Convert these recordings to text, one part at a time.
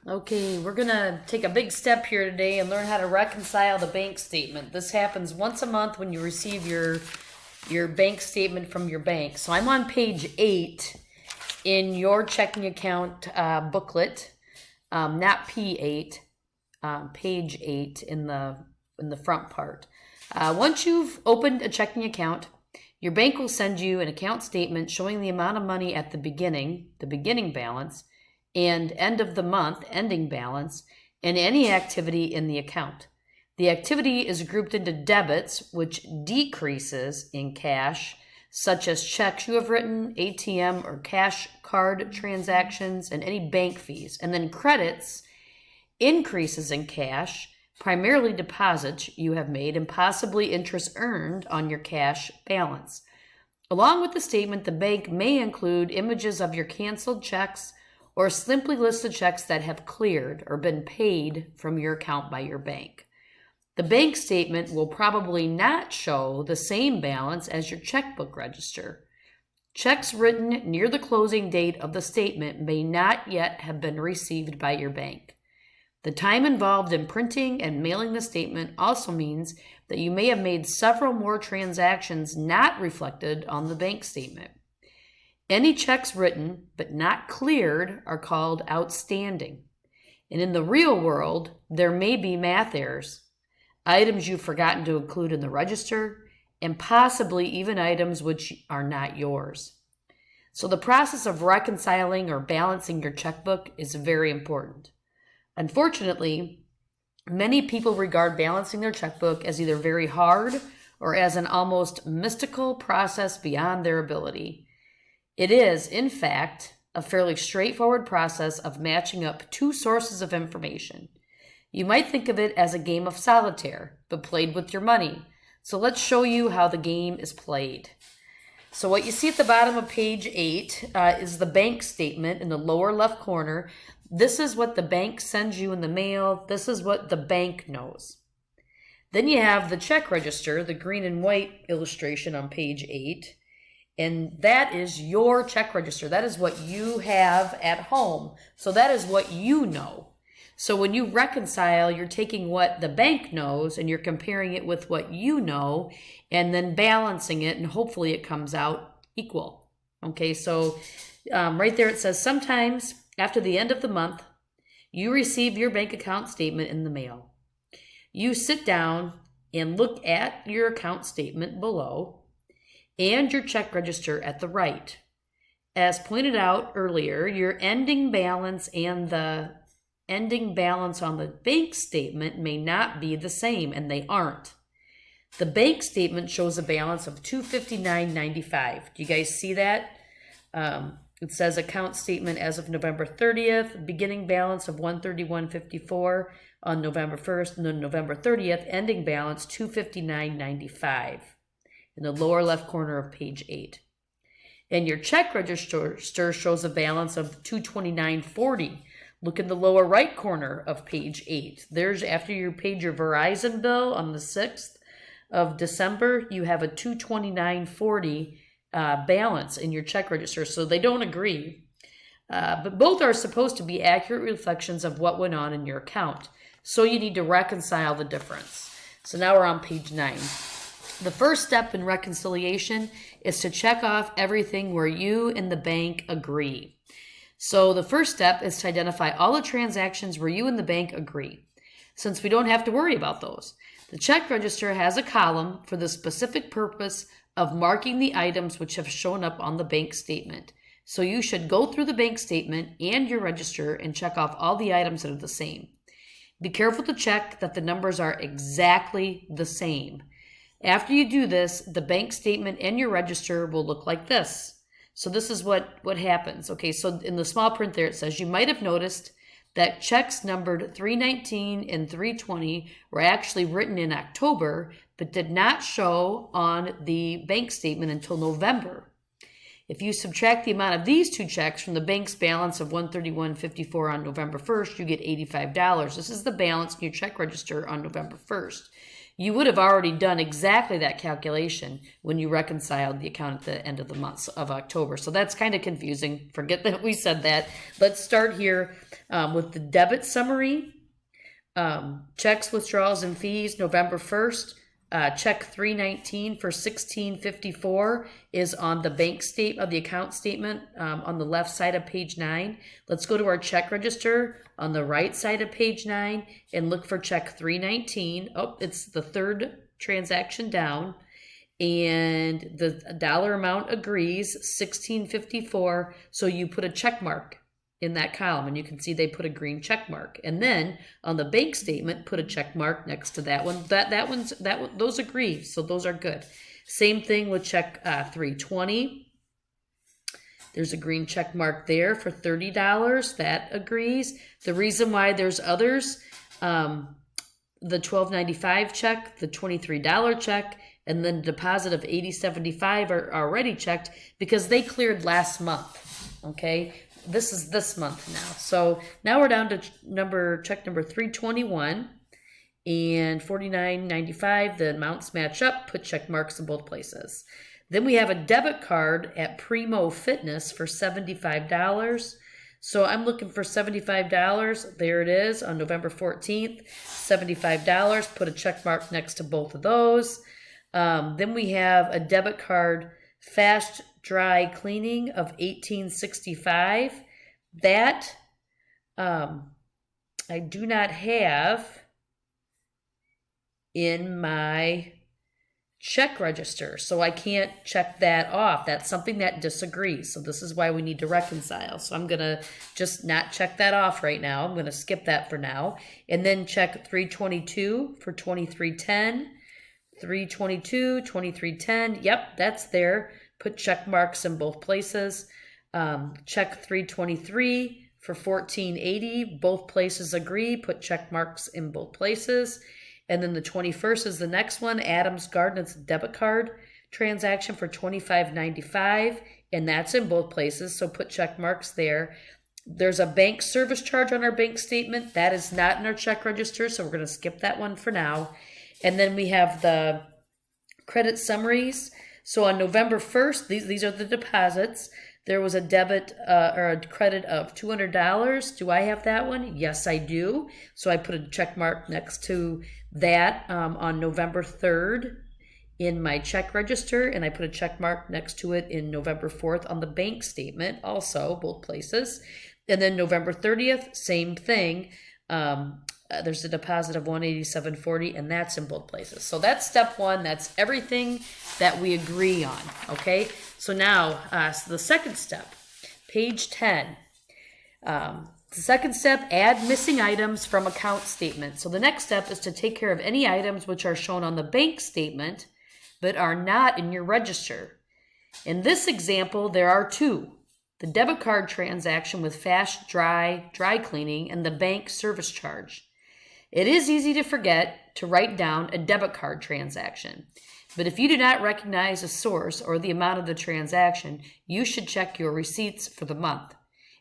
Okay, we're going to take a big step here today and learn how to reconcile the bank statement. This happens once a month when you receive your bank statement from your bank. So I'm on page 8 in your checking account booklet, not P8, page 8 in the front part. Once you've opened a checking account, your bank will send you an account statement showing the amount of money at the beginning balance, and end of the month, ending balance, and any activity in the account. The activity is grouped into debits, which decreases in cash, such as checks you have written, ATM or cash card transactions, and any bank fees. And then credits, increases in cash, primarily deposits you have made, and possibly interest earned on your cash balance. Along with the statement, the bank may include images of your canceled checks, or simply list the checks that have cleared or been paid from your account by your bank. The bank statement will probably not show the same balance as your checkbook register. Checks written near the closing date of the statement may not yet have been received by your bank. The time involved in printing and mailing the statement also means that you may have made several more transactions not reflected on the bank statement. Any checks written but not cleared are called outstanding. And in the real world, there may be math errors, items you've forgotten to include in the register, and possibly even items which are not yours. So the process of reconciling or balancing your checkbook is very important. Unfortunately, many people regard balancing their checkbook as either very hard or as an almost mystical process beyond their ability. It is, in fact, a fairly straightforward process of matching up two sources of information. You might think of it as a game of solitaire, but played with your money. So let's show you how the game is played. So what you see at the bottom of page 8 is the bank statement in the lower left corner. This is what the bank sends you in the mail. This is what the bank knows. Then you have the check register, the green and white illustration on page 8. And that is your check register. That is what you have at home. So that is what you know. So when you reconcile, you're taking what the bank knows and you're comparing it with what you know and then balancing it, and hopefully it comes out equal. Okay, so right there it says, sometimes after the end of the month, you receive your bank account statement in the mail. You sit down and look at your account statement below and your check register at the right. As pointed out earlier, your ending balance and the ending balance on the bank statement may not be the same, and they aren't. The bank statement shows a balance of $259.95. Do you guys see that? It says account statement as of November 30th, beginning balance of $131.54 on November 1st, and then November 30th, ending balance $259.95. in the lower left corner of page 8. And your check register shows a balance of $229.40. Look in the lower right corner of page 8. There's, after you paid your Verizon bill on the 6th of December, you have a $229.40 balance in your check register. So they don't agree. But both are supposed to be accurate reflections of what went on in your account. So you need to reconcile the difference. So now we're on page 9. The first step in reconciliation is to check off everything where you and the bank agree. So the first step is to identify all the transactions where you and the bank agree, since we don't have to worry about those. The check register has a column for the specific purpose of marking the items which have shown up on the bank statement. So you should go through the bank statement and your register and check off all the items that are the same. Be careful to check that the numbers are exactly the same. After you do this, the bank statement and your register will look like this. So this is what happens. Okay, so in the small print there, it says, you might have noticed that checks numbered 319 and 320 were actually written in October, but did not show on the bank statement until November. If you subtract the amount of these two checks from the bank's balance of $131.54 on November 1st, you get $85. This is the balance in your check register on November 1st. you would have already done exactly that calculation when you reconciled the account at the end of the month of October. So that's kind of confusing. Forget that we said that. Let's start here with the debit summary. Checks, withdrawals, and fees, November 1st. Check 319 for $16.54 is on the bank statement of the account statement on the left side of page 9. Let's go to our check register on the right side of page 9 and look for check 319. Oh, it's the third transaction down, and the dollar amount agrees, $16.54. So you put a check mark in that column, and you can see they put a green check mark. And then on the bank statement, put a check mark next to that one. Those agree, so those are good. Same thing with check 320. There's a green check mark there for $30. That agrees. The reason why there's others, the $12.95 check, the $23 check, and then the deposit of $80.75 are already checked because they cleared last month. Okay. This is this month now. So now we're down to check number 321 and $49.95. The amounts match up. Put check marks in both places. Then we have a debit card at Primo Fitness for $75. So I'm looking for $75. There it is on November 14th. $75. Put a check mark next to both of those. Then we have a debit card, Fast Dry Cleaning of $18.65. That I do not have in my check register, so I can't check that off. That's something that disagrees. So this is why we need to reconcile. So I'm going to just not check that off right now. I'm going to skip that for now. And then check 322 for $23.10. 322, $23.10. Yep, that's there. Put check marks in both places. Check 323 for $14.80. Both places agree. Put check marks in both places. And then the 21st is the next one. Adams Garden, it's a debit card transaction for $25.95. And that's in both places. So put check marks there. There's a bank service charge on our bank statement. That is not in our check register. So we're going to skip that one for now. And then we have the credit summaries. So on November 1st, these are the deposits. There was a debit or a credit of $200. Do I have that one? Yes, I do. So I put a check mark next to that on November 3rd in my check register, and I put a check mark next to it in November 4th on the bank statement, also both places. And then November 30th, same thing. There's a deposit of $187.40, and that's in both places. So that's step one. That's everything that we agree on, okay? So now, the second step, page 10. The second step, add missing items from account statement. So the next step is to take care of any items which are shown on the bank statement but are not in your register. In this example, there are two. The debit card transaction with Fast Dry Cleaning and the bank service charge. It is easy to forget to write down a debit card transaction, but if you do not recognize a source or the amount of the transaction, you should check your receipts for the month.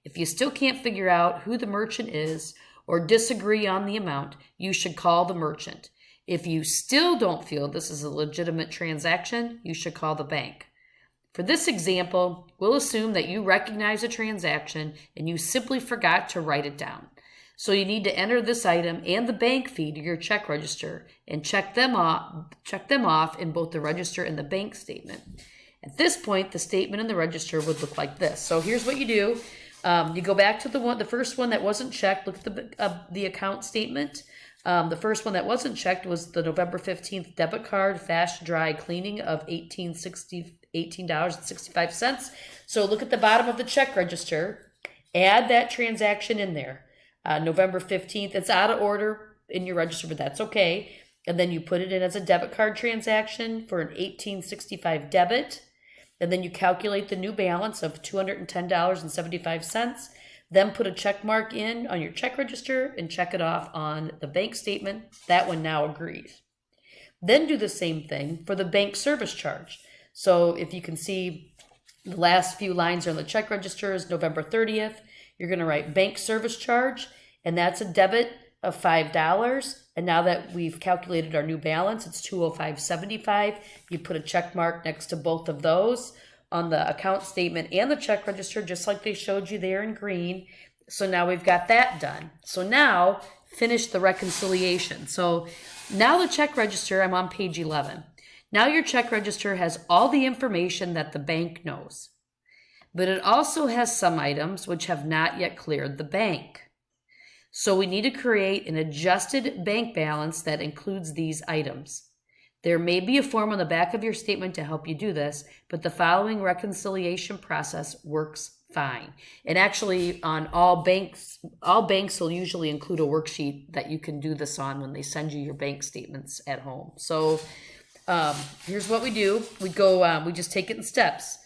If you still can't figure out who the merchant is or disagree on the amount, you should call the merchant. If you still don't feel this is a legitimate transaction, you should call the bank. For this example, we'll assume that you recognize a transaction and you simply forgot to write it down. So you need to enter this item and the bank fee to your check register and check them off in both the register and the bank statement. At this point, the statement in the register would look like this. So here's what you do. You go back to the first one that wasn't checked. Look at the account statement. The first one that wasn't checked was the November 15th debit card, Fast Dry Cleaning of $18.65. So look at the bottom of the check register. Add that transaction in there. November 15th, it's out of order in your register, but that's okay. And then you put it in as a debit card transaction for an $18.65 debit. And then you calculate the new balance of $210.75. Then put a check mark in on your check register and check it off on the bank statement. That one now agrees. Then do the same thing for the bank service charge. So if you can see the last few lines on the check register is November 30th. You're going to write bank service charge, and that's a debit of $5. And now that we've calculated our new balance, it's $205.75. You put a check mark next to both of those on the account statement and the check register, just like they showed you there in green. So now we've got that done. So now finish the reconciliation. So now the check register, I'm on page 11. Now your check register has all the information that the bank knows, but it also has some items which have not yet cleared the bank. So we need to create an adjusted bank balance that includes these items. There may be a form on the back of your statement to help you do this, but the following reconciliation process works fine. And actually on all banks will usually include a worksheet that you can do this on when they send you your bank statements at home. So here's what we do. We just take it in steps.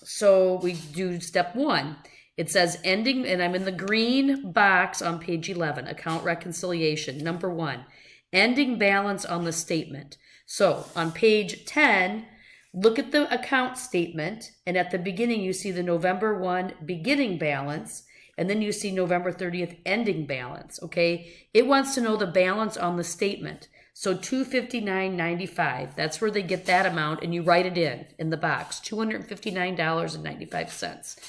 So we do step 1. It says ending, and I'm in the green box on page 11, account reconciliation. Number 1, ending balance on the statement. So on page 10, look at the account statement, and at the beginning you see the November 1 beginning balance, and then you see November 30th ending balance, okay? It wants to know the balance on the statement. So $259.95, that's where they get that amount, and you write it in the box, $259.95.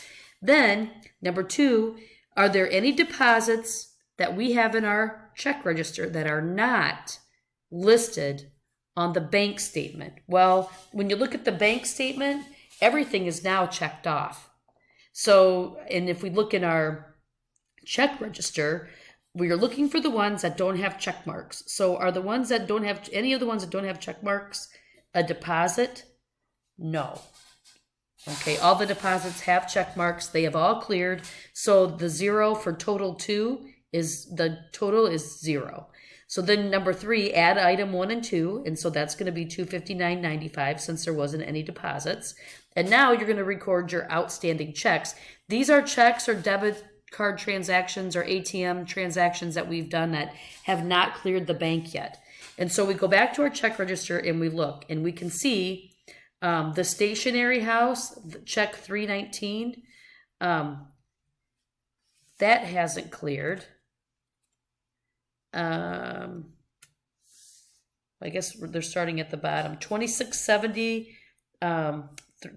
Then, number 2, are there any deposits that we have in our check register that are not listed on the bank statement? Well, when you look at the bank statement, everything is now checked off. So, and if we look in our check register, we are looking for the ones that don't have check marks. So are the ones that don't have, any of the ones that don't have check marks a deposit? No. Okay, all the deposits have check marks. They have all cleared. So the 0 for total 2 is, the total is 0. So then number 3, add item 1 and 2. And so that's going to be $259.95 since there wasn't any deposits. And now you're going to record your outstanding checks. These are checks or debit card transactions or ATM transactions that we've done that have not cleared the bank yet. And so we go back to our check register and we look, and we can see the stationery house, check 319, that hasn't cleared. I guess they're starting at the bottom. 2670,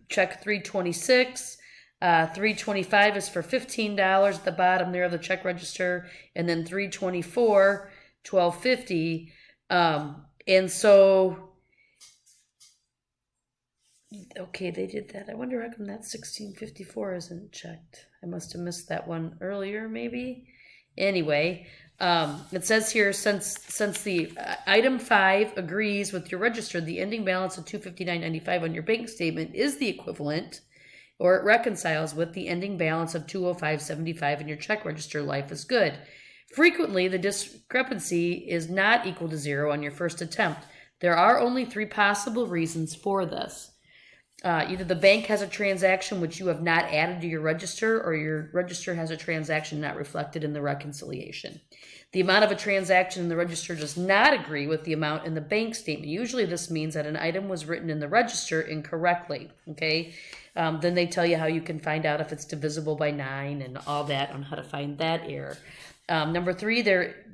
check 326. 325 is for $15 at the bottom there of the check register, and then 324, $12.50. And so, okay, they did that. I wonder how come that 1654 isn't checked. I must have missed that one earlier, maybe. Anyway, it says here, since the item 5 agrees with your register, the ending balance of $259.95 on your bank statement is the equivalent, or it reconciles with the ending balance of $205.75 in your check register, life is good. Frequently, the discrepancy is not equal to 0 on your first attempt. There are only 3 possible reasons for this. Either the bank has a transaction which you have not added to your register, or your register has a transaction not reflected in the reconciliation. The amount of a transaction in the register does not agree with the amount in the bank statement. Usually this means that an item was written in the register incorrectly, okay? Then they tell you how you can find out if it's divisible by 9 and all that on how to find that error. Number 3,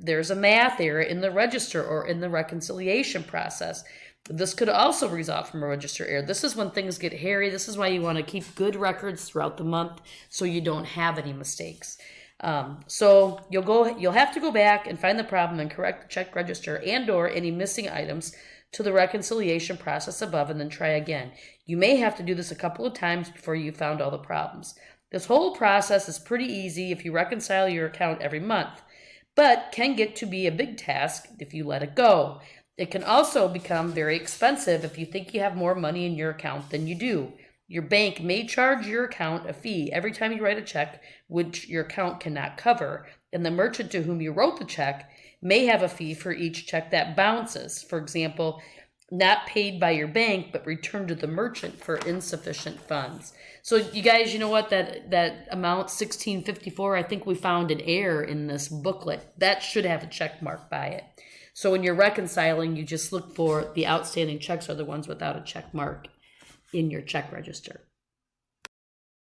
there's a math error in the register or in the reconciliation process. This could also result from a register error. This is when things get hairy. This is why you want to keep good records throughout the month so you don't have any mistakes. So you'll have to go back and find the problem and correct the check register and or any missing items to the reconciliation process above, and then try again. You may have to do this a couple of times before you found all the problems. This whole process is pretty easy if you reconcile your account every month, but can get to be a big task if you let it go. It can also become very expensive if you think you have more money in your account than you do. Your bank may charge your account a fee every time you write a check, which your account cannot cover, and the merchant to whom you wrote the check may have a fee for each check that bounces. For example, not paid by your bank, but returned to the merchant for insufficient funds. So you guys, you know what, that amount, 1654, I think we found an error in this booklet. That should have a check mark by it. So when you're reconciling, you just look for the outstanding checks are the ones without a check mark in your check register.